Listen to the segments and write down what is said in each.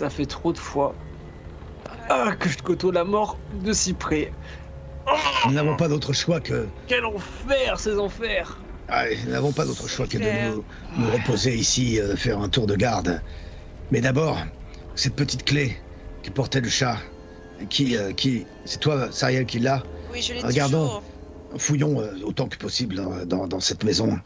Ça fait trop de fois que je côtoie la mort de si près. Nous n'avons pas d'autre choix que... Quel enfer, ces enfers! Nous n'avons pas d'autre choix que de nous reposer ici, faire un tour de garde. Mais d'abord, cette petite clé que portait le chat, c'est toi, Sariel, qui l'a? Oui, je l'ai Regardons, toujours. fouillons autant que possible dans cette maison,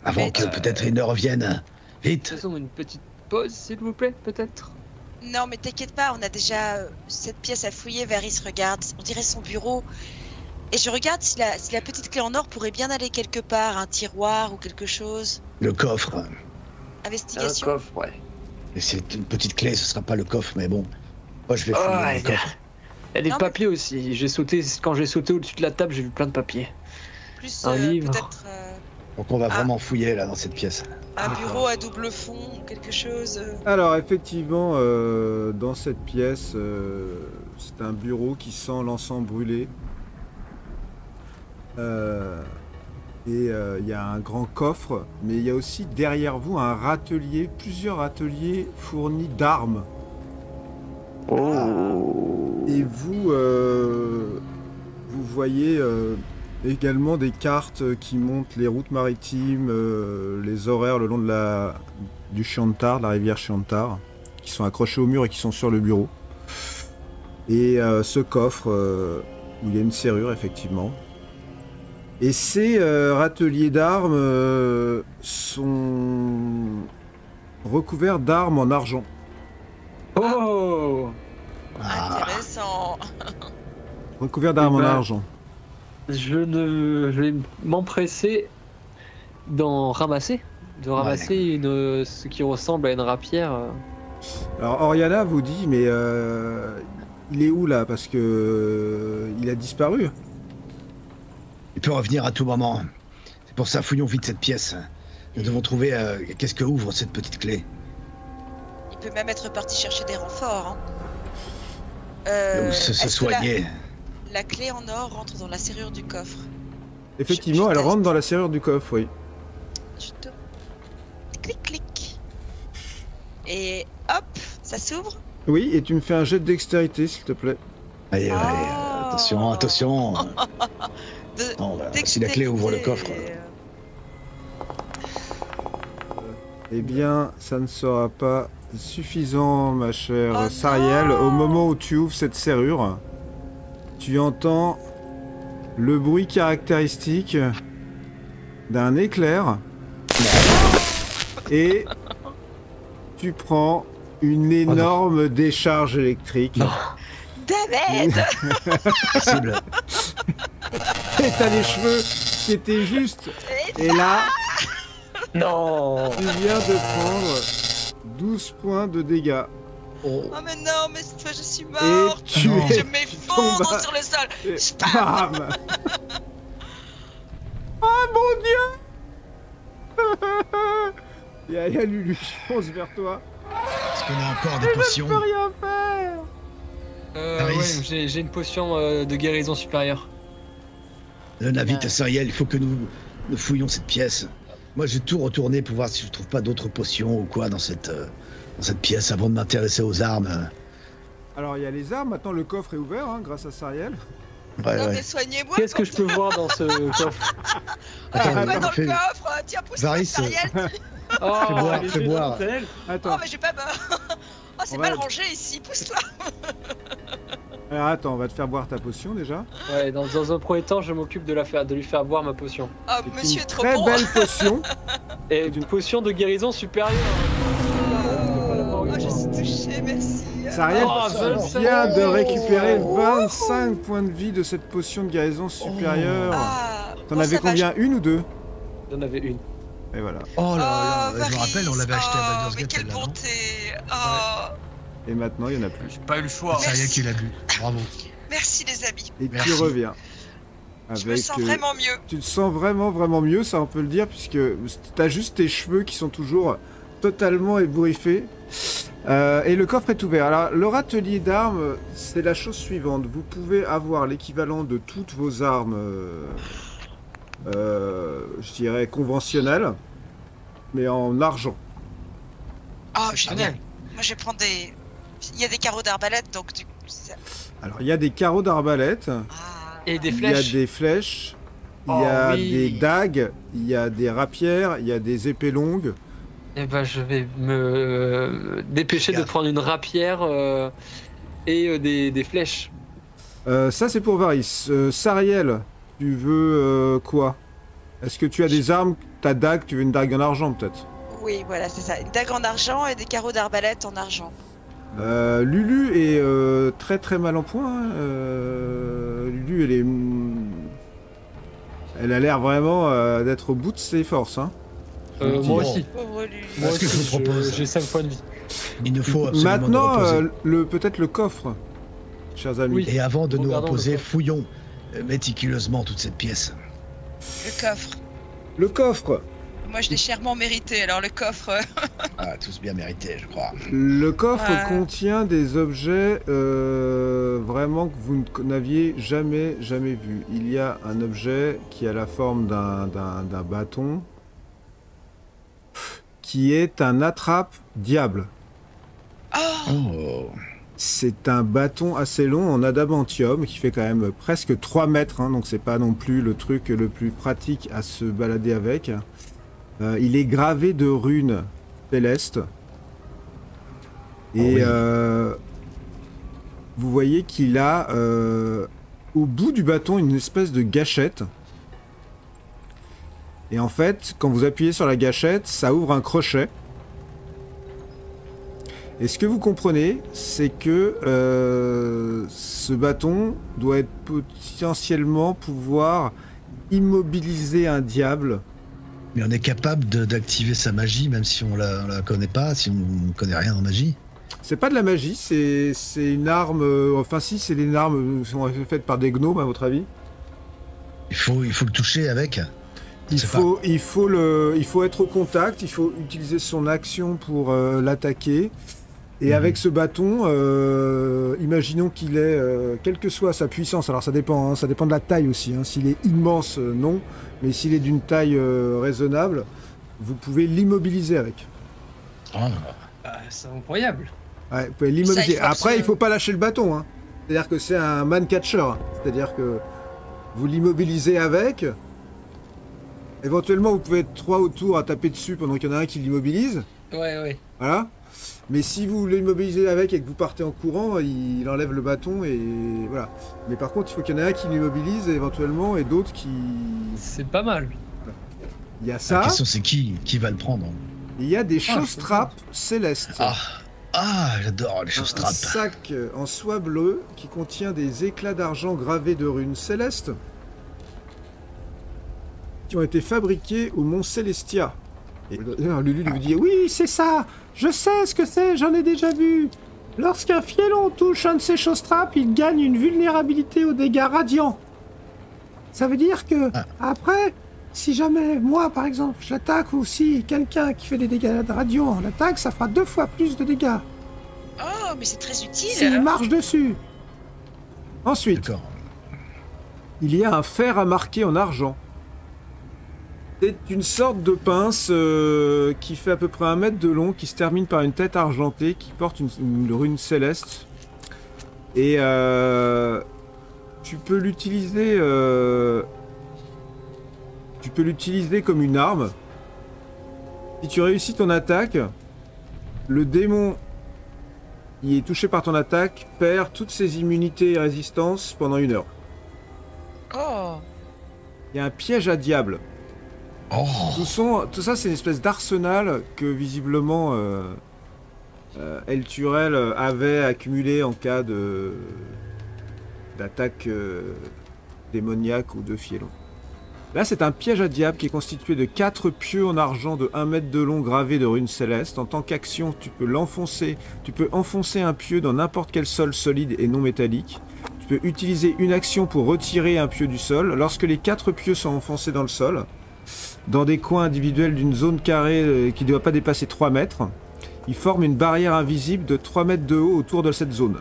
avant que peut-être ils ne reviennent. Vite! Faisons une petite pause, s'il vous plaît, peut-être? Non, mais t'inquiète pas, on a déjà cette pièce à fouiller. Varys regarde, on dirait son bureau. Et je regarde si la petite clé en or pourrait bien aller quelque part, un tiroir ou quelque chose. Le coffre. Investigation. Un coffre, ouais. Et c'est une petite clé, ce sera pas le coffre, mais bon. Moi, je vais fouiller le coffre. Il y a des Non, papiers aussi. Quand j'ai sauté au-dessus de la table, j'ai vu plein de papiers. Plus un livre. peut-être Donc on va vraiment fouiller, là, dans cette pièce. un bureau à double fond ou quelque chose. Alors effectivement, dans cette pièce, c'est un bureau qui sent l'encens brûlé. Et il y a un grand coffre, mais il y a aussi derrière vous un râtelier, plusieurs râteliers fournis d'armes. Oh. Et vous, vous voyez également des cartes qui montrent les routes maritimes, les horaires le long de du Chiantar, de la rivière Chiantar, qui sont accrochés au mur et qui sont sur le bureau. Et ce coffre, où il y a une serrure, effectivement. Et ces râteliers d'armes sont recouverts d'armes en argent. Oh. Intéressant. Recouverts d'armes en argent. Je vais m'empresser d'en ramasser. De ramasser ce qui ressemble à une rapière. Alors Oriana vous dit, mais il est où là? Parce que il a disparu. Il peut revenir à tout moment. C'est pour ça, fouillons vite cette pièce. Nous devons trouver qu'est-ce que ouvre cette petite clé. Il peut même être parti chercher des renforts. Ou se soigner. La clé en or rentre dans la serrure du coffre. Effectivement, elle rentre dans la serrure du coffre, oui. Je te... Clic, clic. Et hop, ça s'ouvre. Oui, et tu me fais un jet de dextérité, s'il te plaît. Allez, attention, attention. Non, si la clé ouvre le coffre. Eh bien, ça ne sera pas suffisant, ma chère Sariel. Au moment où tu ouvres cette serrure, tu entends le bruit caractéristique d'un éclair et tu prends une énorme décharge électrique. David. Possible. Et t'as les cheveux qui étaient justes. Et là, Non. tu viens de prendre 12 points de dégâts. Oh mais non, mais cette fois je suis morte. Et tu Je m'effondre sur le sol. Bam. Oh mon dieu. Il y a Lulu qui fonce vers toi. Est-ce qu'on a encore des Je potions? peux rien faire. Ouais, j'ai une potion de guérison supérieure. Donne vite à Sariel, il faut que nous fouillions cette pièce. Moi, je vais tout retourner pour voir si je trouve pas d'autres potions ou quoi dans cette pièce avant de m'intéresser aux armes. Alors, il y a les armes. Maintenant, le coffre est ouvert hein, grâce à Sariel. Ouais, Non ouais. mais soignez-moi. Qu'est-ce que je peux voir dans ce coffre? Attends, Pas dans fais- le coffre. Tiens, pousse-moi, Varys, Sariel. Oh, Fais boire, les fais yeux boire. dans elle. Oh Attends. mais j'ai pas peur. Oh c'est On va- mal rangé ici. Pousse-toi. Alors, attends, on va te faire boire ta potion déjà. Ouais, dans un premier temps, je m'occupe de lui faire boire ma potion. Oh C'est monsieur une est trop très bon. belle potion. Et une potion de guérison supérieure. Oh je suis touchée, merci. Sariel Oh, 25. vient de récupérer 25 points de vie de cette potion de guérison supérieure. Ah, T'en bon, avais ça va, combien? Une ou deux? J'en avais une. Et voilà. Oh là là, Oh, je me rappelle, on l'avait acheté à Baldur's mais Gate, quelle celle-là, non? bonté. Oh, Et maintenant, il n'y en a plus. J'ai pas eu le choix. C'est Sariel qui l'a bu. Bravo. merci les amis. Et Merci. tu reviens. Je me sens Avec, vraiment mieux. Tu te sens vraiment mieux, ça on peut le dire, puisque t'as juste tes cheveux qui sont toujours totalement ébouriffés. Et le coffre est ouvert. Alors, le râtelier d'armes, c'est la chose suivante. Vous pouvez avoir l'équivalent de toutes vos armes, je dirais, conventionnelles, mais en argent. Oh génial. Moi je vais prendre des Il y a des carreaux d'arbalète, donc Alors, il y a des carreaux d'arbalète, Et des il y a flèches. des flèches, il Oh, y a oui. des dagues, il y a des rapières, il y a des épées longues. Eh ben, je vais me dépêcher de Regarde. prendre une rapière et des flèches. Ça, c'est pour Varys. Sariel, tu veux quoi? Est-ce que tu as des armes? Ta dague, tu veux une dague en argent, peut-être? oui, voilà, c'est ça. Une dague en argent et des carreaux d'arbalète en argent. Lulu est très très mal en point. Hein. Lulu, elle a l'air vraiment d'être au bout de ses forces. Hein. Moi aussi. Pauvre Lulu. Moi Ce que je aussi, vous propose, j'ai 5 points de vie. il nous faut absolument Maintenant, nous reposer. peut-être le coffre, chers amis. Oui. Et avant de nous Regardons le reposer, coffre. fouillons méticuleusement toute cette pièce. Le coffre. Le coffre. Moi, je l'ai chèrement mérité, alors le coffre. Ah, tous bien mérités, je crois. Le coffre Ouais. contient des objets vraiment que vous n'aviez jamais vus. Il y a un objet qui a la forme d'un bâton, qui est un attrape-diable. Oh, Oh, C'est un bâton assez long en adamantium qui fait quand même presque 3 mètres, hein, donc c'est pas non plus le truc le plus pratique à se balader avec. Il est gravé de runes célestes. Et oui. vous voyez qu'il a au bout du bâton une espèce de gâchette. Et en fait, quand vous appuyez sur la gâchette, ça ouvre un crochet. Et ce que vous comprenez, c'est que ce bâton doit être potentiellement pouvoir immobiliser un diable. mais on est capable d'activer sa magie, même si on la connaît pas, si on ne connaît rien en magie. C'est pas de la magie, c'est une arme. Enfin, si, c'est une arme qui sont faites par des gnomes, à votre avis. Il faut le toucher avec. Il faut être au contact, il faut utiliser son action pour l'attaquer. Et avec ce bâton, imaginons qu'il ait, quelle que soit sa puissance, alors ça dépend de la taille aussi. Hein. S'il est immense, non. Mais s'il est d'une taille raisonnable, vous pouvez l'immobiliser avec. Ah, C'est incroyable. Ouais, vous pouvez l'immobiliser. Ça, il faut Après, que- il faut pas lâcher le bâton. Hein. C'est-à-dire que c'est un man-catcher. Hein. C'est-à-dire que vous l'immobilisez avec. Éventuellement, vous pouvez être 3 autour à taper dessus pendant qu'il y en a un qui l'immobilise. Ouais. Voilà. Mais si vous l'immobilisez avec et que vous partez en courant, il enlève le bâton et voilà. Mais par contre, il faut qu'il y en ait un qui l'immobilise éventuellement et d'autres qui... C'est pas mal. Il y a la ça, question c'est qui va le prendre. il y a des Ah, choses-trappes célestes. J'adore les choses Un trappes. sac en soie bleue qui contient des éclats d'argent gravés de runes célestes qui ont été fabriqués au mont Célestia. Et Lulu lui dit « Oui, c'est ça. Je sais ce que c'est, j'en ai déjà vu. Lorsqu'un fielon touche un de ces choses-trappes, il gagne une vulnérabilité aux dégâts radiants. Ça veut dire que, après, si jamais, moi par exemple, je l'attaque ou si quelqu'un qui fait des dégâts radiants l'attaque, ça fera 2 fois plus de dégâts. oh, mais c'est très utile. S'il marche dessus. » Ensuite, D'accord. il y a un fer à marquer en argent. C'est une sorte de pince qui fait à peu près 1 mètre de long, qui se termine par une tête argentée, qui porte une rune céleste. Et tu peux l'utiliser comme une arme. Si tu réussis ton attaque, le démon qui est touché par ton attaque perd toutes ses immunités et résistances pendant 1 heure. Oh, Il y a un piège à diable. Oh, Tout ça, c'est une espèce d'arsenal que visiblement El Turel avait accumulé en cas d'attaque démoniaque ou de fielon. Là, c'est un piège à diable qui est constitué de 4 pieux en argent de 1 mètre de long gravés de runes célestes. En tant qu'action, tu peux enfoncer un pieu dans n'importe quel sol solide et non métallique. Tu peux utiliser une action pour retirer un pieu du sol. Lorsque les 4 pieux sont enfoncés dans le sol, dans des coins individuels d'une zone carrée qui ne doit pas dépasser 3 mètres, ils forment une barrière invisible de 3 mètres de haut autour de cette zone.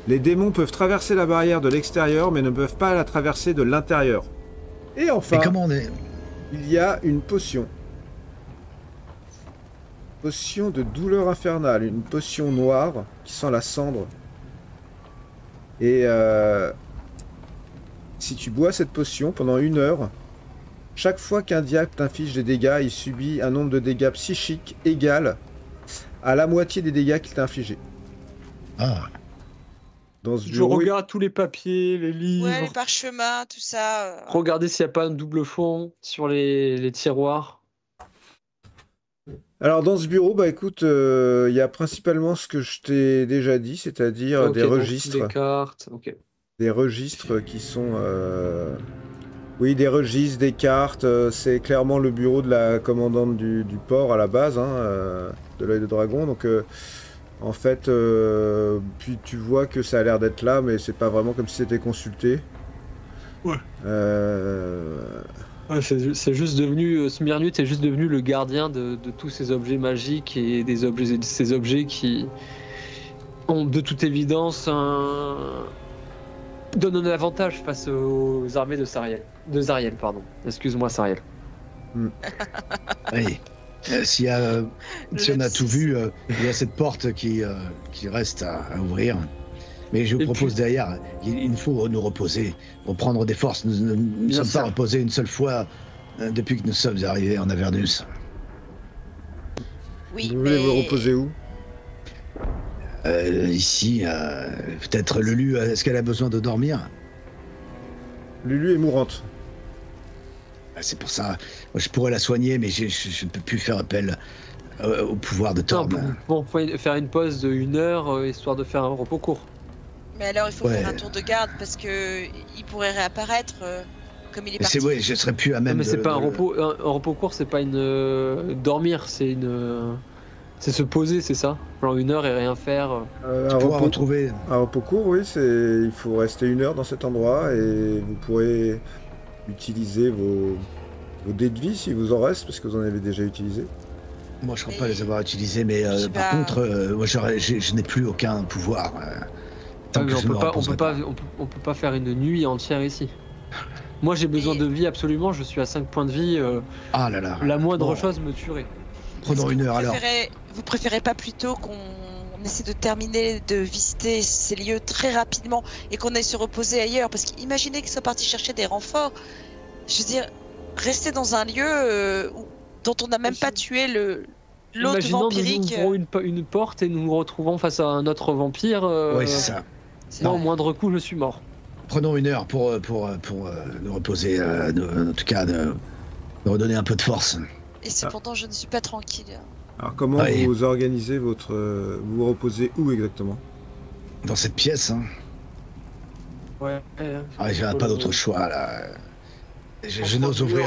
Les démons peuvent traverser la barrière de l'extérieur, mais ne peuvent pas la traverser de l'intérieur. Et enfin, et comment on est il y a une potion. Potion de douleur infernale, une potion noire qui sent la cendre. Et si tu bois cette potion pendant 1 heure, chaque fois qu'un diable t'inflige des dégâts, il subit un nombre de dégâts psychiques égal à la moitié des dégâts qu'il t'a infligés. Ah. Dans ce Je bureau, regarde tous les papiers, les livres. Ouais, les parchemins, tout ça. Regardez s'il n'y a pas un double fond sur les tiroirs. Alors dans ce bureau, bah écoute, il y a principalement ce que je t'ai déjà dit, c'est-à-dire Ok, des donc registres. des cartes. Ok. Des registres qui sont... Oui, des registres, des cartes. C'est clairement le bureau de la commandante du port à la base, hein, de l'œil de dragon. Donc en fait, puis tu vois que ça a l'air d'être là, mais c'est pas vraiment comme si c'était consulté. Ouais. Ouais, c'est juste devenu... Smirnut est juste devenu le gardien de tous ces objets magiques et ces objets qui ont de toute évidence donnent un avantage face aux armées de Zariel. Excuse-moi, Zariel. Oui. Si on a tout vu, il y a cette porte qui reste à ouvrir. Mais je vous propose derrière, il nous faut nous reposer, reprendre des forces. Nous ne sommes pas reposés une seule fois depuis que nous sommes arrivés en Avernus. Oui, Vous voulez vous reposer où? Ici, peut-être Lulu, est-ce qu'elle a besoin de dormir? Lulu est mourante. C'est pour ça, moi, je pourrais la soigner, mais je ne peux plus faire appel au pouvoir de Thorn. Bon, faut faire une pause de 1 heure, histoire de faire un repos court. mais alors il faut faire un tour de garde parce que il pourrait réapparaître comme il est parti. Oui, je serais plus à même. Mais c'est pas un repos. Un repos court, c'est pas une dormir, c'est c'est se poser, c'est ça. Genre 1 heure et rien faire. Un repos court, oui, il faut rester 1 heure dans cet endroit et vous pourrez utiliser vos dés de vie si vous en reste, parce que vous en avez déjà utilisé. Moi, je ne crois pas les avoir utilisés, mais par contre, moi, je n'ai plus aucun pouvoir. On peut pas faire une nuit entière ici. Moi, j'ai besoin de vie absolument. Je suis à 5 points de vie. Ah là là. La moindre chose me tuerait. Prenons 1 heure alors. Vous préférez pas plutôt qu'on essaie de terminer de visiter ces lieux très rapidement et qu'on aille se reposer ailleurs? Parce qu'imaginez qu'ils soient partis chercher des renforts. Je veux dire, rester dans un lieu dont on n'a même pas tué l'autre vampirique. Imaginons nous ouvrons une porte et nous nous retrouvons face à un autre vampire. Oui, c'est ça. Non, au moindre coup, je suis mort. Prenons 1 heure pour nous reposer, en tout cas, nous redonner un peu de force. Et cependant, je ne suis pas tranquille. Alors comment vous organisez vous vous reposez où exactement? Dans cette pièce, hein. Ouais. J'ai pas d'autre choix là. Je n'ose ouvrir.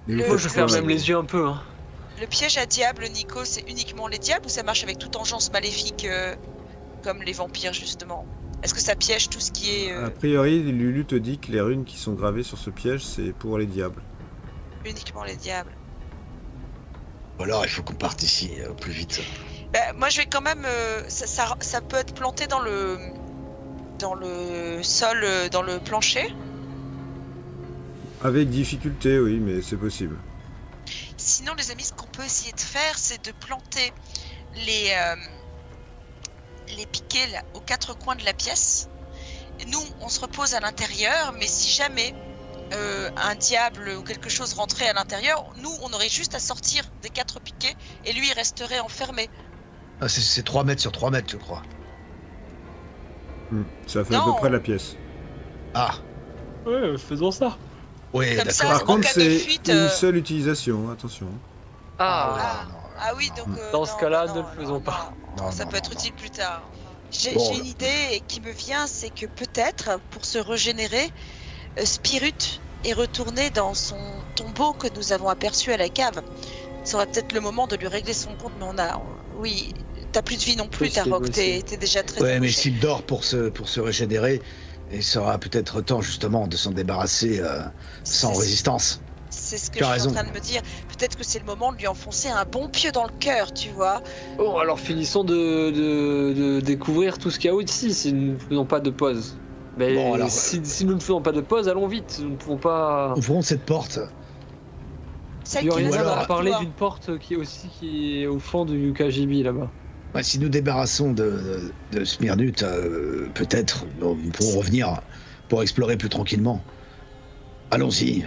Il faut que je ferme même les yeux un peu. Hein. Le piège à diable, Nico, c'est uniquement les diables ou ça marche avec toute engeance maléfique comme les vampires justement? Est-ce que ça piège tout ce qui est... A priori, Lulu te dit que les runes qui sont gravées sur ce piège, c'est pour les diables. Uniquement les diables. Alors il faut qu'on parte ici au plus vite. Moi je vais quand même... ça peut être planté dans le sol, dans le plancher. Avec difficulté, oui, mais c'est possible. Sinon les amis, ce qu'on peut essayer de faire, c'est de planter les piquets là, aux 4 coins de la pièce. Et nous, on se repose à l'intérieur, mais si jamais un diable ou quelque chose rentrait à l'intérieur, nous, on aurait juste à sortir des 4 piquets et lui, il resterait enfermé. Ah, c'est 3 mètres sur 3 mètres, je crois. Ça fait à peu près la pièce. Ah. Ouais, faisons ça. Oui, d'accord. Par contre, c'est une seule utilisation, attention. Ah oui, donc... dans ce cas-là, ne le faisons pas. Non, ça peut être utile plus tard. J'ai une idée qui me vient, c'est que peut-être, pour se régénérer, Spirut est retourné dans son tombeau que nous avons aperçu à la cave. Ça aurait peut-être le moment de lui régler son compte, mais oui, t'as plus de vie non plus, Tarok, t'es déjà très... Ouais, mais s'il dort pour se régénérer, il sera peut-être temps justement de s'en débarrasser sans résistance. C'est ce que je suis en train de me dire. Peut-être que c'est le moment de lui enfoncer un bon pieu dans le cœur, tu vois. Bon, alors finissons de découvrir tout ce qu'il y a ici si nous ne faisons pas de pause. Mais bon, alors, si nous ne faisons pas de pause, allons vite. Nous ne pouvons pas... Ouvrons cette porte. Celle qui Yoriana reste dans a le parlé couloir. d'une porte qui est au fond du KGB là-bas. Ouais, si nous débarrassons de Smirnut, peut-être nous pourrons revenir pour explorer plus tranquillement. Allons-y.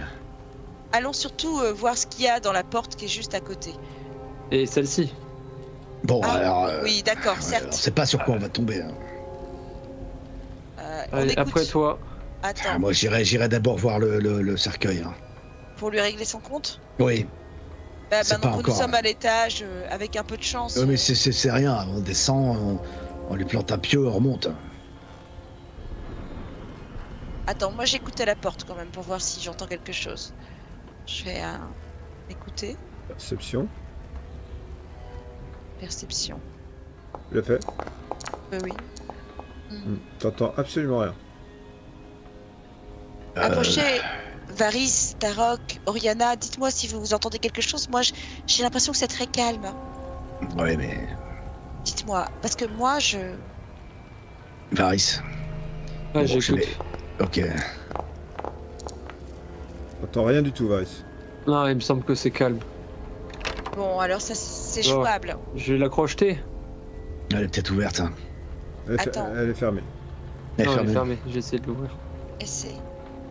Allons surtout voir ce qu'il y a dans la porte qui est juste à côté. Et celle-ci. Bon, Ah, alors... oui, d'accord, on certes. sait pas sur quoi on va tomber. Hein. On Allez, écoute. après toi. Attends, Moi, j'irai d'abord voir le cercueil. Hein. pour lui régler son compte. Oui. Bah, C'est maintenant pas que nous encore, sommes à l'étage, avec un peu de chance. Mais c'est rien. On descend, on lui plante un pieu, on remonte. Attends, moi j'écoute à la porte quand même pour voir si j'entends quelque chose. Je vais écouter. Perception. Perception. Tu l'as fait. Oui. T'entends absolument rien. Approchez, Varys, Tarok, Oriana, dites-moi si vous entendez quelque chose. Moi j'ai l'impression que c'est très calme. Oui, mais... Dites-moi, parce que moi je... Varys. Ouais, Bon, j'écoute. Ok. T'entends rien du tout, Varys. Non, il me semble que c'est calme. Bon, alors ça c'est Oh. jouable. Je vais la crocheter. Elle est peut-être ouverte. Hein. Attends. Elle est fermée. Elle est Non, elle est fermée. fermée. J'ai essayé de l'ouvrir. Essaye.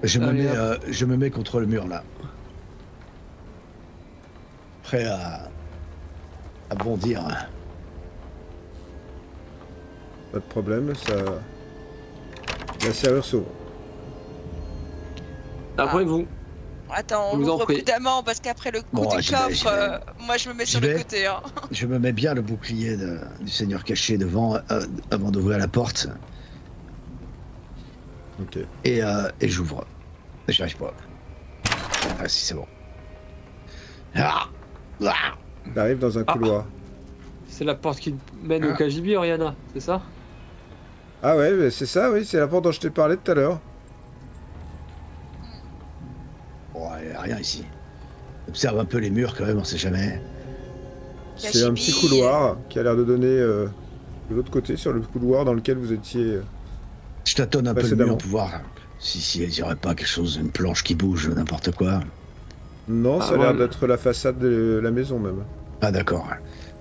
Allez, Je me mets contre le mur, là. Prêt à bondir. Pas de problème, ça... La serrure s'ouvre. Après vous. Attends, on Je vous en ouvre prie. prudemment parce qu'après le coup Bon, du j'y vais, coffre, j'y vais. moi je me mets J'y sur le vais. côté. Hein. Je me mets bien le bouclier du seigneur caché devant, avant d'ouvrir la porte. Ok. Et j'ouvre. J'y arrive pas. Ah si, c'est bon. Ah T'arrives dans un couloir. C'est la porte qui mène au KGB, Oriana, c'est ça? Ah ouais, mais c'est ça, oui, c'est la porte dont je t'ai parlé tout à l'heure. Bon, il n'y a rien ici. Observe un peu les murs quand même, on sait jamais. C'est un petit couloir qui a l'air de donner de l'autre côté, sur le couloir dans lequel vous étiez. Je tâtonne un peu le Précédemment. mur pour voir si il n'y aurait pas quelque chose, une planche qui bouge, n'importe quoi. Non, ça a Ah, l'air ouais. d'être la façade de la maison même. Ah d'accord.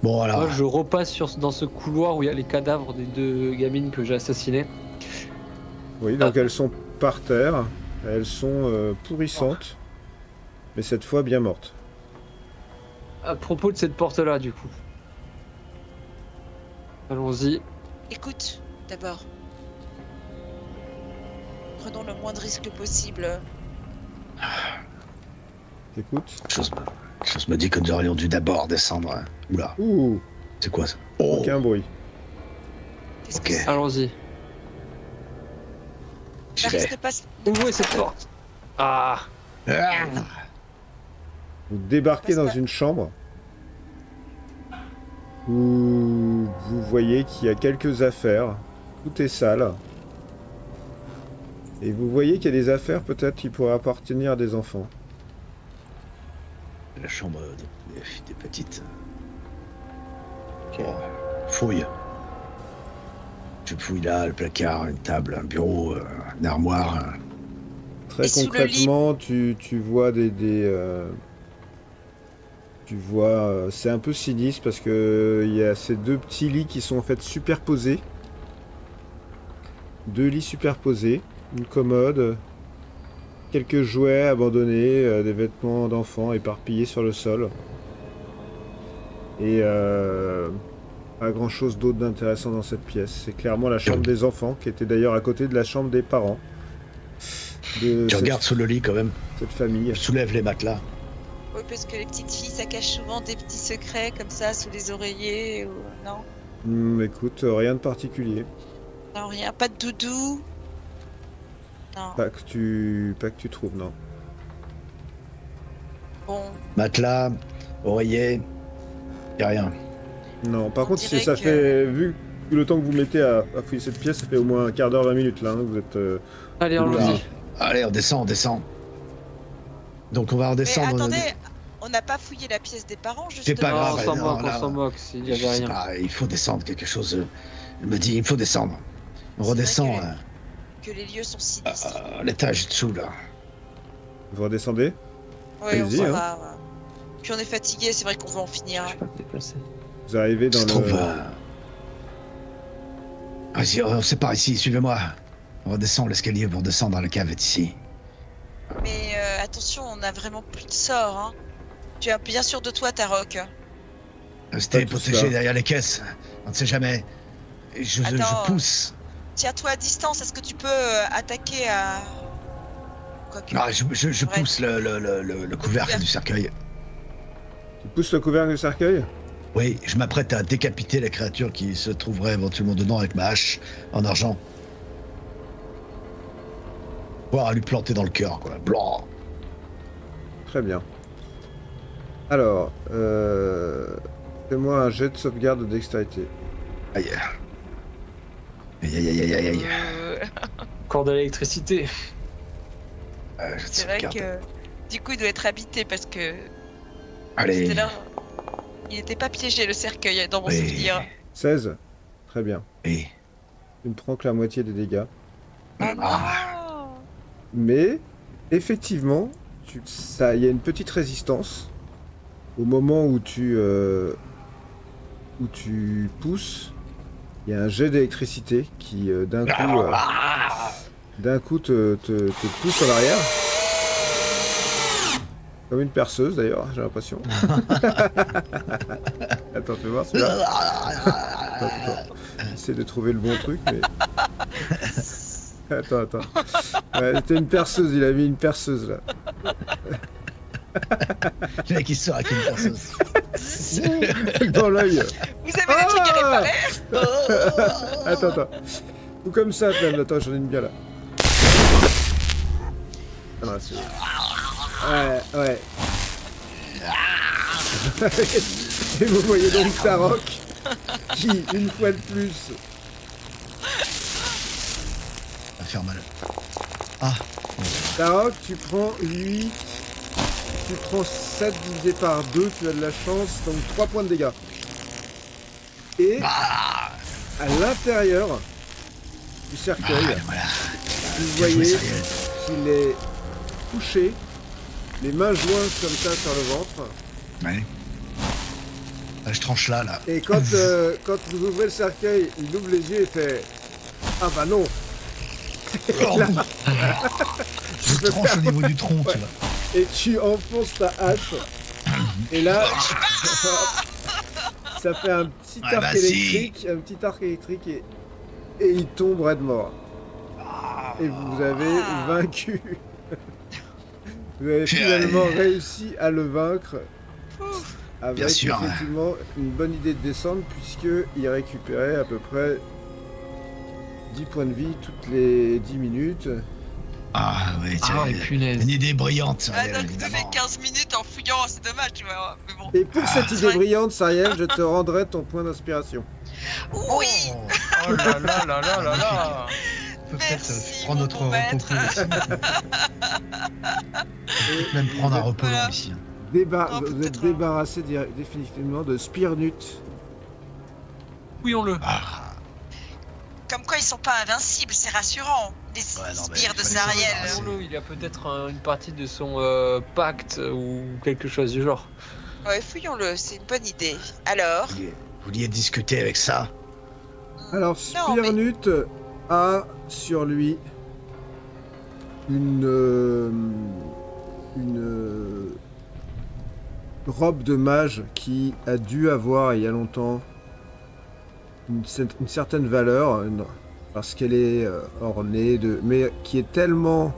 Bon alors, Moi, je repasse dans ce couloir où il y a les cadavres des deux gamines que j'ai assassinées. Oui, donc elles sont par terre, elles sont pourrissantes, mais cette fois bien mortes. À propos de cette porte-là, du coup. Allons-y. Écoute, d'abord. Prenons le moins de risques possible. Écoute. quelque chose me dit que nous aurions dû d'abord descendre. Oula, Ouh, c'est quoi ça? Oh, aucun bruit. Qu'est-ce ok. que c'est? Allons-y. J'y Varys vais. ne passe... Ouvrez cette porte. Ah. Ah Vous débarquez dans une chambre où vous voyez qu'il y a quelques affaires. Tout est sale. Et vous voyez qu'il y a des affaires peut-être qui pourraient appartenir à des enfants. La chambre des petites. Bon, fouille. Je fouille là, le placard, une table, un bureau, une armoire. Très Et sous le concrètement, tu vois tu vois, c'est un peu sinistre parce que il y a ces deux petits lits qui sont en fait superposés. Deux lits superposés, une commode, quelques jouets abandonnés, des vêtements d'enfants éparpillés sur le sol. Et pas grand chose d'autre d'intéressant dans cette pièce. C'est clairement la chambre des enfants qui était d'ailleurs à côté de la chambre des parents. De Tu regardes sous le lit quand même. cette famille. Je soulève les matelas. Oui, parce que les petites filles, ça cache souvent des petits secrets comme ça sous les oreillers ou... Non, Écoute, rien de particulier. non, rien. Pas de doudou. Non. Pas que tu trouves, non. Bon, Matelas, oreiller, y a rien. Non, par On contre, dirait ça que- fait, vu le temps que vous mettez à fouiller cette pièce, ça fait au moins un quart d'heure, 20 minutes là. Hein, vous êtes. Allez, Oula. allons-y. Allez, on descend. Donc on va mais redescendre. attendez, on n'a pas fouillé la pièce des parents, C'est justement. pas Non, grave. on s'en non, moque, on là, s'en moque s'il y Je avait sais rien. pas, il faut descendre quelque chose. Elle me dit, il faut descendre. On C'est redescend vrai que les lieux sont sinistres. l'étage dessous là. Vous redescendez. Oui, on allez-y, s'en hein. va. Puis on est fatigué, c'est vrai qu'on veut en finir. Je peux pas me déplacer. Vous arrivez dans Je le... trouve. Vas-y, c'est par ici, suivez-moi. On redescend l'escalier pour descendre, la cave est ici. Mais attention, on a vraiment plus de sort. Hein. Tu es bien sûr de toi, Tarok. Restez Pas tout protégés ça. derrière les caisses. On ne sait jamais. Je Attends. pousse. Tiens-toi à distance, est-ce que tu peux attaquer à... Quoique... Ah, je Ouais. pousse le couvercle du cercueil. Tu pousses le couvercle du cercueil? Oui, je m'apprête à décapiter la créature qui se trouverait éventuellement dedans avec ma hache en argent. Voire à lui planter dans le cœur, quoi. Blanc. Très bien. Alors, fais-moi un jet de sauvegarde de dextérité. Aïe. Aïe, aïe, aïe, aïe, aïe. Encore de l'électricité. Je te C'est vrai sauvegarde. que... Du coup, il doit être habité parce que... Allez. C'était là... Il n'était pas piégé, le cercueil, dans mon Oui. souvenir. 16. Très bien. Oui. Tu ne prends que la moitié des dégâts. Oh Ah. non. Mais, effectivement, il y a une petite résistance. Au moment où tu pousses, il y a un jet d'électricité qui, d'un coup, te pousse en arrière. Comme une perceuse, d'ailleurs, j'ai l'impression. Attends, fais voir celui-là. Attends. J'essaie de trouver le bon truc, mais... Attends. Ouais, c'était une perceuse, il a mis une perceuse, là. Le mec, il sort avec une perceuse. Dans l'œil. Vous avez la clinique réparée? Attends. Ou comme ça, même. Attends, j'en ai une bien, là. Ah non, c'est... Ouais. Et vous voyez donc Tarok, qui, une fois de plus... Ça va faire mal. Tarok, tu prends 8... Tu prends 7 divisé par 2, tu as de la chance, donc 3 points de dégâts. Et à l'intérieur du cercueil, Voilà. vous Bien joué, voyez Sariel. qu'il est couché, les mains jointes comme ça sur le ventre. Ouais. Là, je tranche là. Et quand vous ouvrez le cercueil, il ouvre les yeux et fait « Ah bah non !» Oh. Je tranche au niveau du tronc, tu vois. Et tu enfonces ta hache. Et là, ça fait un petit Ouais, arc bah si. électrique, et il tombe raide mort. Et vous avez vaincu. Vous avez finalement réussi à le vaincre. Avec Bien sûr. effectivement une bonne idée de descendre, puisqu'il récupérait à peu près 10 points de vie toutes les 10 minutes. Ah oui, tiens, Ah, et punaise. une idée brillante. Ah, Sariel, donc toutes les évidemment. 15 minutes en fouillant, c'est dommage, tu vois. Mais bon. Et pour cette idée vrai. brillante, Sariel, je te rendrai ton point d'inspiration. Oui. Oh là là là là là là. On peut Merci, peut-être prendre mon notre bon repos maître. cool aussi. Même prendre un repos Voilà. long ici. Non, Vous êtes peut-être, débarrassé définitivement de Spearnut. Fouillons-le. Ah, Comme quoi, ils sont pas invincibles, c'est rassurant. Les Ouais, non, mais sbires il de fallait Sariel. savoir. Fouillons-le. Il y a peut-être une partie de son pacte ou quelque chose du genre. Ouais, fouillons-le, c'est une bonne idée. Alors, vous vouliez discuter avec ça? Alors, Non, mais- Spearnut a sur lui une robe de mage qui a dû avoir il y a longtemps une certaine valeur parce qu'elle est ornée mais qui est tellement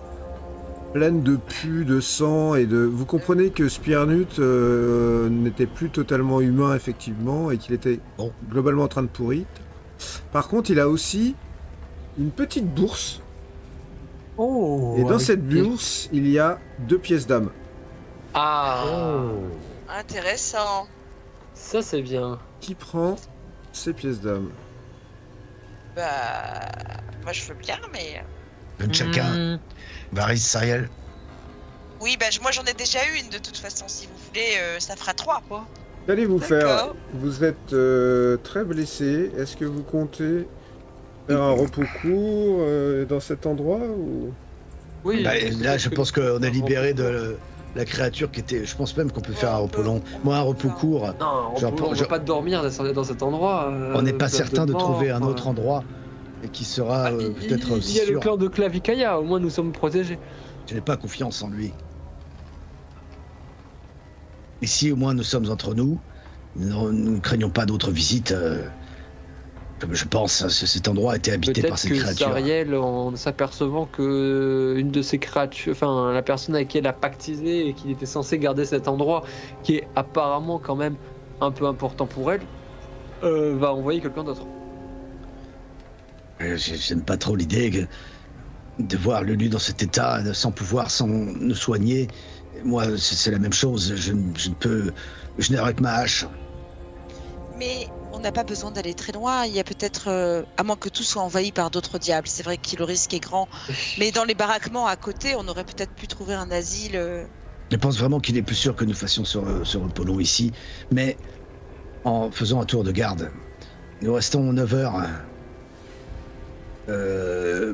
pleine de pus, de sang et de... Vous comprenez que Spearnut n'était plus totalement humain effectivement et qu'il était Bon. globalement en train de pourrir. Par contre, il a aussi une petite bourse Oh. et dans avec cette des- bourse, il y a 2 pièces d'âme. Ah. intéressant. Ça c'est bien. Qui prend ces pièces d'âme? Bah, moi je veux bien, mais Donne chacun. Hmm. Varys, Sariel. oui, bah moi j'en ai déjà eu une de toute façon. Si vous voulez, ça fera 3. Qu'allez-vous faire? D'accord. Vous êtes très blessé. Est-ce que vous comptez faire un repos court dans cet endroit ou... Oui. Bah, là, je pense qu'on est libéré de la créature qui était. Je pense même qu'on peut faire un on repos peut- long. Moi, un repos court. Non, on Genre, ne peut pas dormir dans cet endroit. On n'est pas Place certain de mort, trouver un enfin. autre endroit et qui sera peut-être Il aussi y a le sûr. clan de Clavikaya, au moins nous sommes protégés. Je n'ai pas confiance en lui. Ici, au moins, nous sommes entre nous. Nous ne craignons pas d'autres visites. Comme je pense, cet endroit a été habité par Peut-être ces que créatures. Sariel, en s'apercevant que une de ces créatures, enfin la personne avec qui elle a pactisé et qu'il était censé garder cet endroit, qui est apparemment quand même un peu important pour elle, va envoyer quelqu'un d'autre. J'aime pas trop l'idée de voir Lulu dans cet état, sans pouvoir, sans nous soigner. Moi, c'est la même chose. Je ne peux. Je n'ai que ma hache. Mais on n'a pas besoin d'aller très loin. Il y a peut-être, à moins que tout soit envahi par d'autres diables. C'est vrai que le risque est grand. Mais dans les baraquements à côté, on aurait peut-être pu trouver un asile. Je pense vraiment qu'il est plus sûr que nous fassions ce repos long ici. Mais en faisant un tour de garde, nous restons 9 heures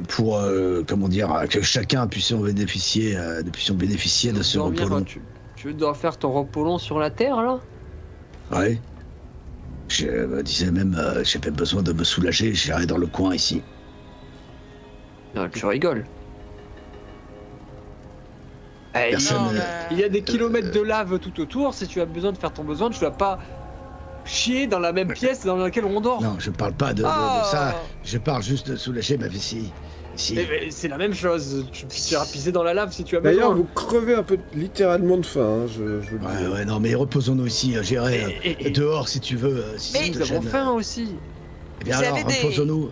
pour, comment dire, que chacun puisse bénéficier de ce Dormir, repos long. tu dois faire ton repos long sur la terre là? Ouais. Je me disais même, j'avais besoin de me soulager, j'irai dans le coin ici. Non, tu rigoles. Personne, Non, Il y a des kilomètres de lave tout autour. Si tu as besoin de faire ton besoin, tu vas pas chier dans la même pièce dans laquelle on dort. Non, je parle pas de ça, je parle juste de soulager ma vessie. Ici. Eh ben, c'est la même chose. Tu iras pisser dans la lave si tu as besoin. D'ailleurs, vous crevez un peu littéralement de faim, hein, je vous le dis. Ouais, non, mais reposons-nous ici, j'irai Et dehors si tu veux. Si Mais- ça nous te avons gêne. faim aussi. Eh bien Vous alors, avez des- reposons-nous.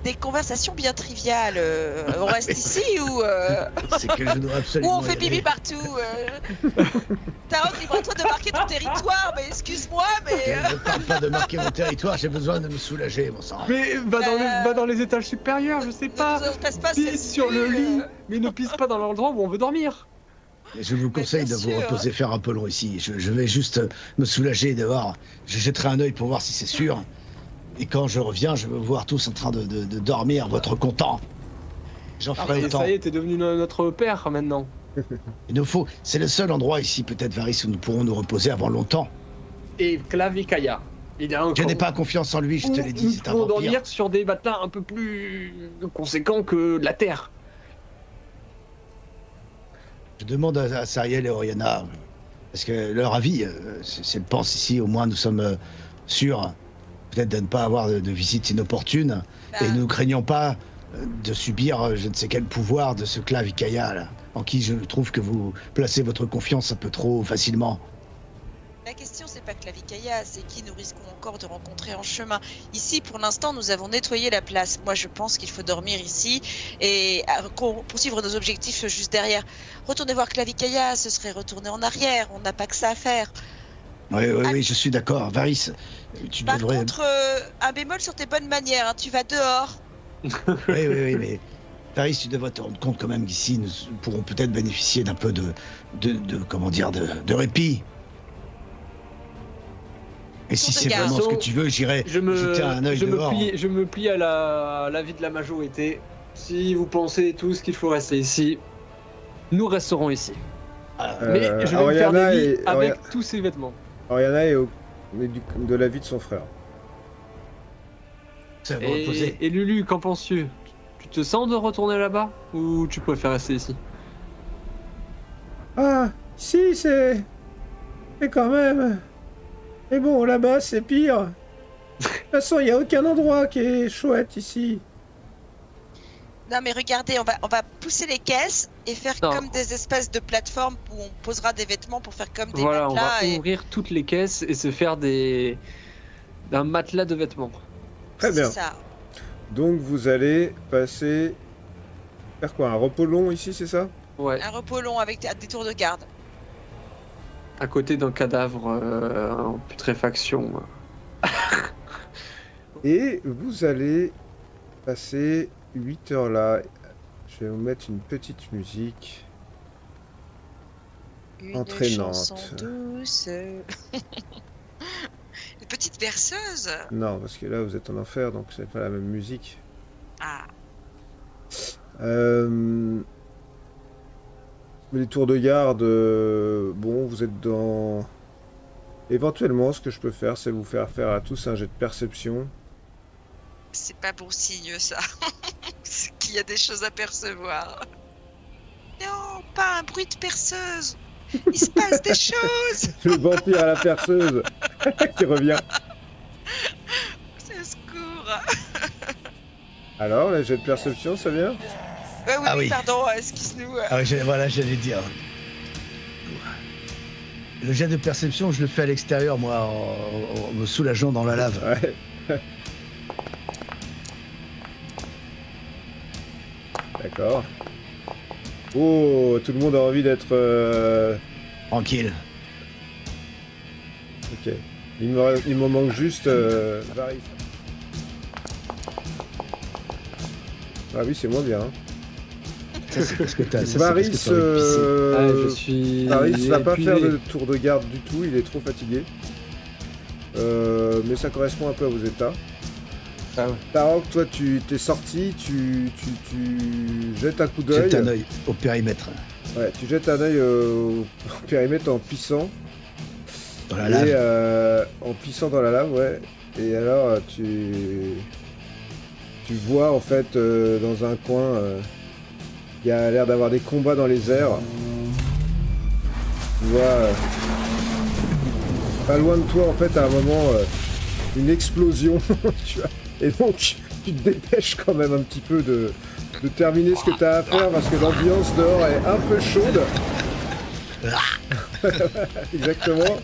Des conversations bien triviales. On reste ici ou C'est que je dois ou absolument. on fait y aller. pipi partout. Tarot, libre-toi de marquer ton territoire. Mais excuse-moi, mais Je ne parle pas de marquer mon territoire, j'ai besoin de me soulager, mon sang. Mais va dans les étages supérieurs, je sais pas. ne nous passe pas Pisse cette sur le nuit, lit, mais ne pisse pas dans l'endroit où on veut dormir. Et je vous conseille de bien vous sûr. reposer, faire un peu long ici. Je vais juste me soulager dehors. Je jetterai un œil pour voir si c'est sûr. Et quand je reviens, je veux voir tous en train de dormir, votre content. J'en ferai Et autant. ça y est, t'es devenu notre père maintenant. Il nous faut. C'est le seul endroit ici, peut-être, Varys, où nous pourrons nous reposer avant longtemps. Et Clavikaya. Il a Je n'ai pas confiance en lui, je te l'ai dit, c'est un Nous pouvons vampire. dormir sur des matelas un peu plus conséquents que la terre. Je demande à Sariel et Oriana, parce que leur avis, c'est le pense ici, au moins nous sommes sûrs, peut-être de ne pas avoir de visites inopportunes, et nous ne craignons pas de subir je ne sais quel pouvoir de ce Clavikaya, là, en qui je trouve que vous placez votre confiance un peu trop facilement. La question, c'est pas Clavikaya, c'est qui nous risquons encore de rencontrer en chemin. Ici, pour l'instant, nous avons nettoyé la place. Moi, je pense qu'il faut dormir ici et poursuivre nos objectifs juste derrière. Retourner voir Clavikaya, ce serait retourner en arrière. On n'a pas que ça à faire. Oui, je suis d'accord. Varys, tu Par devrais... contre, un bémol sur tes bonnes manières. Hein. Tu vas dehors. Oui, mais... Varys, tu devrais te rendre compte quand même qu'ici, nous pourrons peut-être bénéficier d'un peu de comment dire, de répit. Et si c'est Regarde. vraiment ce que tu veux, j'irai jeter un œil dehors. Je me plie à l'avis de la majorité. Si vous pensez tous qu'il faut rester ici, nous resterons ici. Mais je vais me faire Oriana des lits et- avec tous ces vêtements. Oriana est de la vie de son frère. Ça va reposer. Et Lulu, qu'en penses-tu? Tu te sens de retourner là-bas ou tu préfères rester ici? Ah, si, c'est quand même... Mais bon, là-bas, c'est pire. De toute façon, il n'y a aucun endroit qui est chouette ici. Non, mais regardez, on va pousser les caisses et faire Non. comme des espèces de plateformes où on posera des vêtements pour faire comme des Voilà, on va matelas. Et... ouvrir toutes les caisses et se faire d'un matelas de vêtements. Très bien. C'est ça. Donc, vous allez passer... Faire quoi? Un repos long ici, c'est ça? Ouais, Un repos long avec des tours de garde. à côté d'un cadavre en putréfaction. Et vous allez passer 8 heures là. Je vais vous mettre une petite musique. Une Entraînante. chanson douce. Une petite berceuse. Non, parce que là, vous êtes en enfer, donc c'est pas la même musique. Ah, les tours de garde, bon, vous êtes dans... Éventuellement, ce que je peux faire, c'est vous faire faire à tous un jet de perception. C'est pas bon signe, ça. C'est qu'il y a des choses à percevoir. Non, pas un bruit de perceuse. Il se passe des choses. Le vampire à la perceuse qui revient. Ça secours. Alors, le jet de perception, ça vient? Oui, Ah oui. pardon, excuse-nous. Ah ouais, voilà, j'allais dire. Le jet de perception, je le fais à l'extérieur, moi, en me soulageant dans la lave. Ouais. D'accord. Oh, tout le monde a envie d'être... Tranquille. Ok. Il me manque juste Varys. Ah oui, c'est moins bien. Hein. Ça, c'est parce que t'as... Varys, je suis. Varys va pas épuisé. faire de tour de garde du tout, il est trop fatigué. Mais ça correspond un peu à vos états. Ah ouais. Tarok, toi tu t'es sorti, tu jettes un coup d'œil. Jette un œil au périmètre. Ouais, tu jettes un œil au périmètre en pissant. Dans la lave. Et en pissant dans la lave, ouais. Et alors tu vois en fait dans un coin, il y a l'air d'avoir des combats dans les airs. Tu vois pas loin de toi en fait à un moment une explosion, tu vois. Et donc tu te dépêches quand même un petit peu de terminer ce que tu as à faire parce que l'ambiance dehors est un peu chaude. Exactement.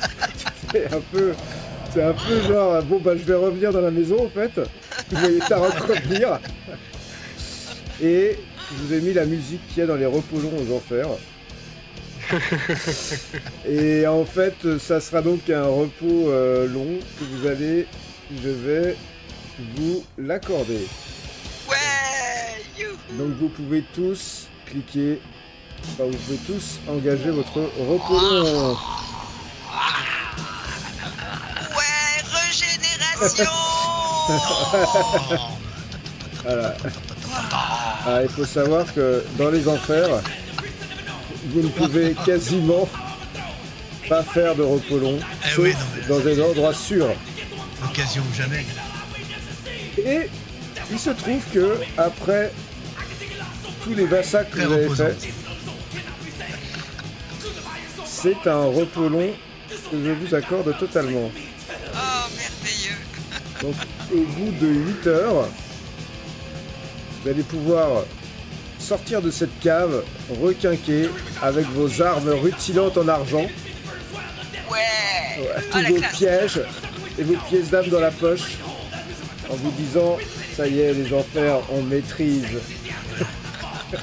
C'est un peu genre bon bah je vais revenir dans la maison en fait. Vous voyez Tarok revenir. Et je vous ai mis la musique qu'il y a dans les repos longs aux enfers. Et en fait ça sera donc un repos long que je vais vous l'accorder. Ouais, youhou. Donc vous pouvez tous cliquer, enfin, vous pouvez tous engager votre repos long. Ouais, régénération. Voilà. Ah, il faut savoir que dans les enfers, vous ne pouvez quasiment pas faire de repos long, sauf oui, non, dans des endroits sûrs. Occasion ou jamais. Et il se trouve que après tous les massacres que Très vous avez reposant. faits, c'est un repos long que je vous accorde totalement. Oh, merveilleux. Donc au bout de 8 heures, vous allez pouvoir sortir de cette cave requinquée avec vos armes rutilantes en argent, Ouais. tous Oh, la vos classe. pièges et vos pièces d'âme dans la poche, en vous disant ça y est, les enfers, on maîtrise.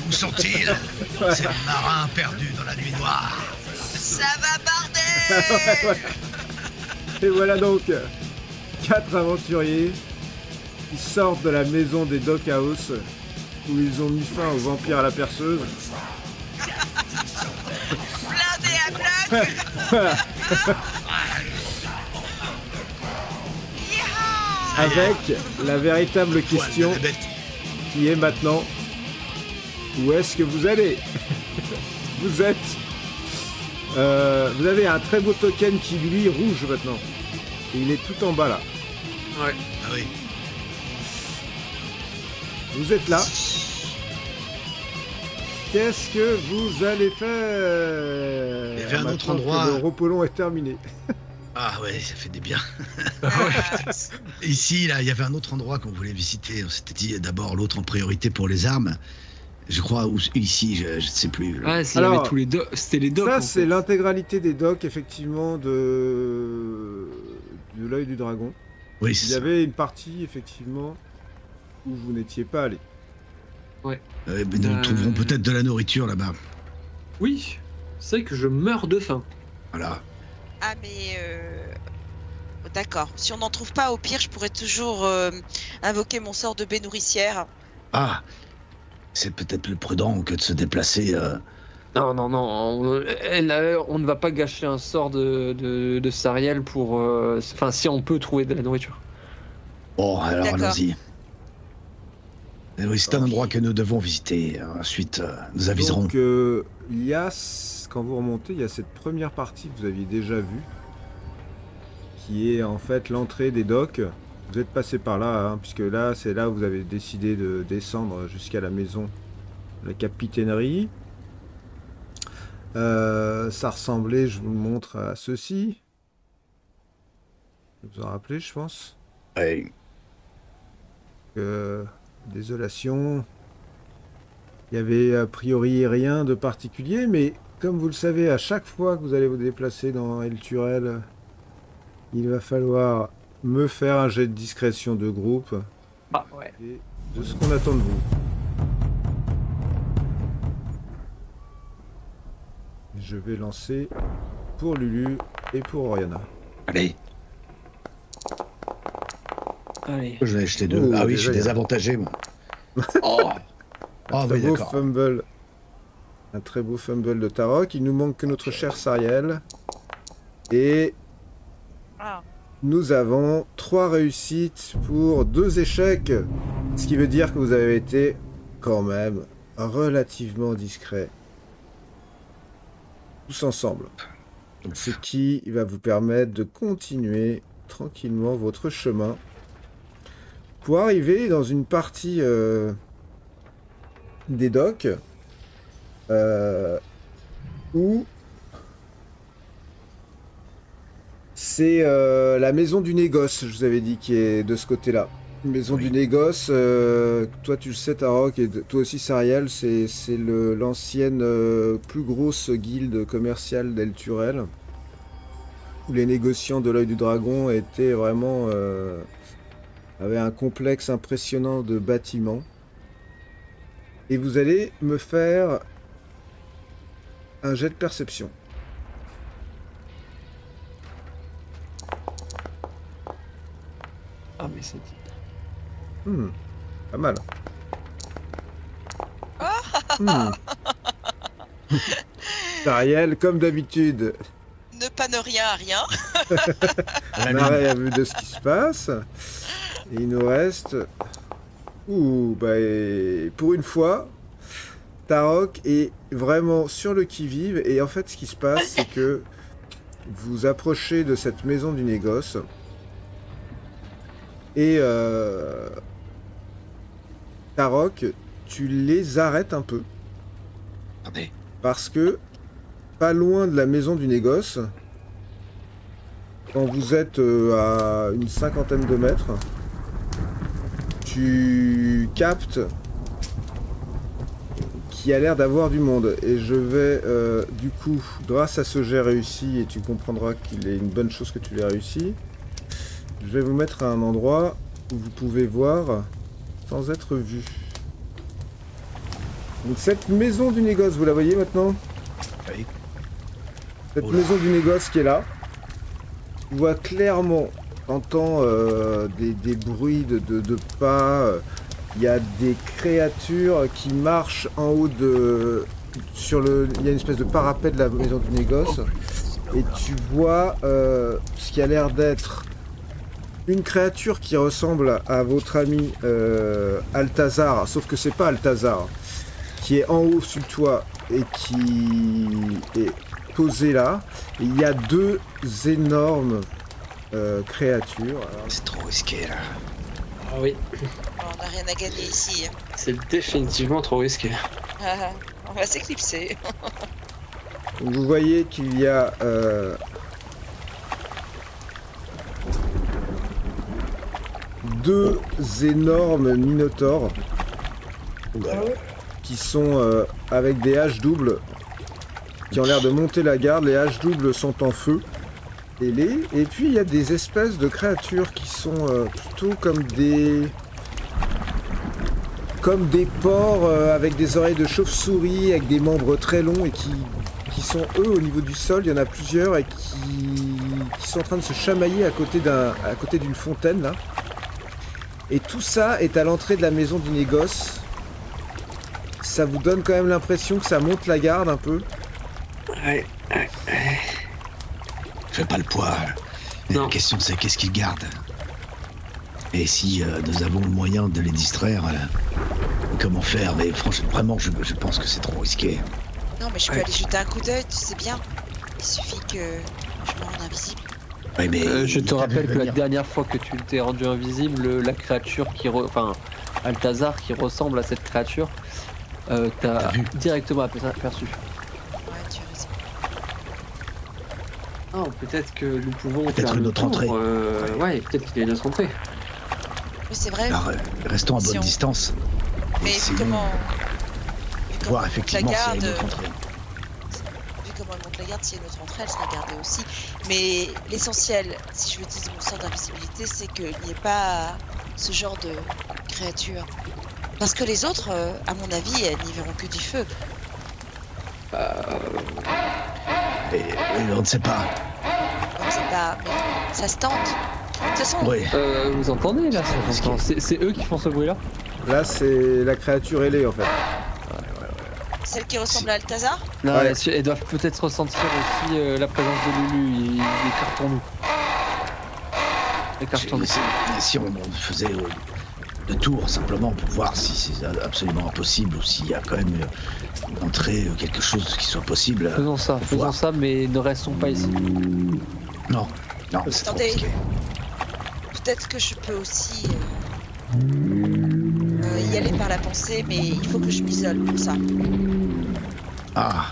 Où sont-ils? C'est le marin perdu dans la nuit noire. Ça va barder. Et voilà donc 4 aventuriers qui sortent de la maison des Dock House où ils ont mis fin aux vampires à la perceuse. Blindé à bloc. Yeehaw. Avec la véritable question Poil de la bête. qui est maintenant où est-ce que vous allez? Vous êtes... vous avez un très beau token qui lui rouge maintenant. Et il est tout en bas là. Ouais. Ah oui. Vous êtes là. Qu'est-ce que vous allez faire? Il y avait un autre Maintenant que endroit. Le repos long est terminé. Ah ouais, ça fait des biens. Ici, là, il y avait un autre endroit qu'on voulait visiter. On s'était dit d'abord l'autre en priorité pour les armes. Je crois, ou ici, je ne sais plus. Ouais, s'il y Alors, avait tous les docks, c'était les docks. Ça, en c'est fait. l'intégralité des docks, effectivement, de l'œil du dragon. Oui, Il c'est y ça. avait une partie, effectivement, où vous n'étiez pas allé. Mais nous trouverons peut-être de la nourriture là-bas. Oui, c'est vrai que je meurs de faim. Voilà. Ah mais d'accord. Si on n'en trouve pas, au pire, je pourrais toujours invoquer mon sort de baie nourricière. Ah, c'est peut-être plus prudent que de se déplacer. Non, on ne va pas gâcher un sort de Sariel pour... Enfin, si on peut trouver de la nourriture. Bon, alors D'accord. allons-y. Oui, c'est un endroit que nous devons visiter. Ensuite, nous aviserons. Donc, il y a, quand vous remontez, il y a cette première partie que vous aviez déjà vue, qui est en fait l'entrée des docks. Vous êtes passé par là, hein, puisque là, c'est là où vous avez décidé de descendre jusqu'à la maison, la capitainerie. Ça ressemblait, je vous le montre, à ceci. Vous vous en rappelez, je pense. Oui. Désolation. Il y avait a priori rien de particulier, mais comme vous le savez, à chaque fois que vous allez vous déplacer dans El Turel, il va falloir me faire un jet de discrétion de groupe. Ah ouais. Et de ce qu'on attend de vous. Je vais lancer pour Lulu et pour Oriana. Allez. Allez. Je vais acheter 2. Oh, Ah oui, déjà, je suis désavantagé, moi. Oh. Ah Très oui, beau d'accord. fumble. Un très beau fumble de Tarok. Il nous manque que notre cher Sariel. Et Ah. nous avons 3 réussites pour 2 échecs. Ce qui veut dire que vous avez été quand même relativement discret. Tous ensemble. Ce qui va vous permettre de continuer tranquillement votre chemin pour arriver dans une partie des docks où c'est la maison du négoce, je vous avais dit, qui est de ce côté-là. Maison du négoce, toi tu le sais Tarok, et toi aussi Sariel, c'est l'ancienne plus grosse guilde commerciale d'El Turel, où les négociants de l'œil du dragon étaient vraiment avaient un complexe impressionnant de bâtiments. Et vous allez me faire un jet de perception. Ah mais c'est... Pas mal. Ariel, comme d'habitude, Ne rien à rien. n'a rien vu de ce qui se passe. Et il nous reste... pour une fois, Tarok est vraiment sur le qui-vive. Et en fait, ce qui se passe, c'est que vous approchez de cette maison du négoce. Et Tarok, tu les arrêtes un peu. Attendez. Parce que, pas loin de la maison du négoce, quand vous êtes à une 50aine de mètres, tu captes qu'il y a l'air d'avoir du monde. Et je vais, du coup, grâce à ce jet réussi, et tu comprendras qu'il est une bonne chose que tu l'aies réussi, je vais vous mettre à un endroit où vous pouvez voir sans être vu. Donc cette maison du négoce, vous la voyez maintenant? Oui. Cette Oula. maison du négoce qui est là. Tu vois clairement, t'entends des bruits de pas. Il y a des créatures qui marchent en haut de... Il y a une espèce de parapet de la maison du négoce. Et tu vois ce qui a l'air d'être une créature qui ressemble à votre ami Altazar, sauf que c'est pas Altazar, qui est en haut sur le toit et qui est posé là. Et il y a 2 énormes créatures. Alors, C'est trop risqué, là. Ah oui, On n'a rien à gagner ici. c'est définitivement trop risqué. On va s'éclipser. donc vous voyez qu'il y a deux énormes minotaures qui sont avec des haches doubles qui ont l'air de monter la garde. Les haches doubles sont en feu. Et puis il y a des espèces de créatures qui sont plutôt comme des porcs avec des oreilles de chauve-souris, avec des membres très longs et qui sont eux au niveau du sol. Il y en a plusieurs et qui sont en train de se chamailler à côté d'une fontaine là. Et tout ça est à l'entrée de la maison du négoce. Ça vous donne quand même l'impression que ça monte la garde un peu. Ouais. Fais pas le poids. Mais Non. la question c'est qu'est-ce qu'ils gardent? Et si nous avons le moyen de les distraire, comment faire, mais franchement, vraiment, je pense que c'est trop risqué. Non, mais je peux aller jeter un coup d'œil, tu sais bien. Il suffit que je me rende invisible. Oui, mais Je te il rappelle t'a que vu la venir. dernière fois que tu t'es rendu invisible, la créature enfin, Altazar qui ressemble à cette créature, T'as t'as vu. directement aperçu. Ouais, tu as raison. Non, peut-être que nous pouvons Peut-être faire une le autre tour, entrée. Ouais, peut-être qu'il y a une autre entrée. Oui, c'est vrai. Alors, restons à Si bonne on- distance. Mais vu sinon, comment. voir la effectivement s'il y a garde. une autre entrée. Vu comment elle monte la garde, s'il y a une autre entrée, elle sera gardée aussi. Mais l'essentiel, si je veux utiliser mon sort d'invisibilité, c'est qu'il n'y ait pas ce genre de créature. Parce que les autres, à mon avis, elles n'y verront que du feu. Et on ne sait pas. Donc c'est pas. Mais ça se tente. De toute façon, Oui. Vous entendez là C'est trop risqué. C'est eux qui font ce bruit là? Là, c'est la créature ailée en fait. celle qui ressemble à Altazar, Non, Ouais. elles doivent peut-être ressentir aussi la présence de Lulu. Écartons-nous. Écartons-nous. Si on faisait le tour simplement pour voir si c'est absolument impossible ou s'il y a quand même une entrée, quelque chose qui soit possible. Faisons voir. ça, mais ne restons pas ici. Non, c'est trop Attendez. risqué. peut-être que je peux aussi y aller par la pensée, mais il faut que je m'isole pour ça. Ah.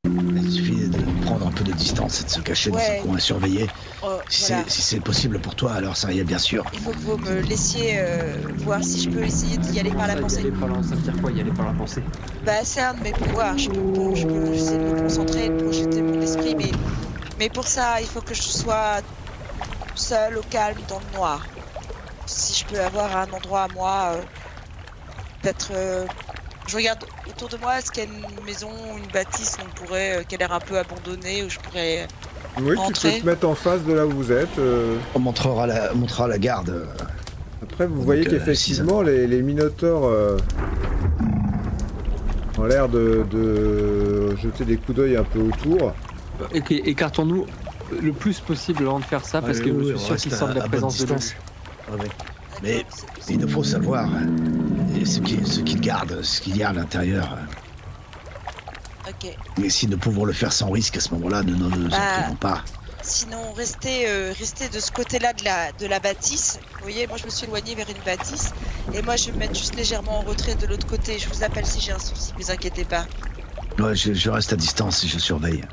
Il suffit de prendre un peu de distance et de se cacher dans Ouais. un coin surveillé. Oh, Si voilà. c'est possible pour toi, alors ça y est, bien sûr. Il faut que vous me laissiez voir si je peux essayer d'y aller par la pensée. Ça veut dire quoi, y aller par la pensée? Bah, c'est un de mes pouvoirs. Je peux essayer de me concentrer, de projeter mon esprit, mais pour ça, il faut que je sois seule, au calme, dans le noir. Si je peux avoir un endroit à moi, peut-être. Je regarde autour de moi, est-ce qu'il y a une maison, une bâtisse qui a l'air un peu abandonnée, où je pourrais. Oui, tu Entrez. peux te mettre en face de là où vous êtes. On montrera la garde. Après, vous Donc, voyez qu'effectivement, les minotaures ont l'air de jeter des coups d'œil un peu autour. Écartons-nous le plus possible avant de faire ça, parce que je suis sûr qu'ils sentent la présence de Lulu. Ouais. Mais D'accord, c'est possible. il nous faut savoir ce qu'il garde, ce qu'il y a à l'intérieur. Ok. Mais si nous pouvons le faire sans risque, à ce moment-là, nous ne nous en privons pas. Sinon, restez de ce côté-là de la bâtisse. Vous voyez, moi je me suis éloignée vers une bâtisse. Et moi je vais me mettre juste légèrement en retrait de l'autre côté. Je vous appelle si j'ai un souci, ne vous inquiétez pas. Ouais, je reste à distance et je surveille.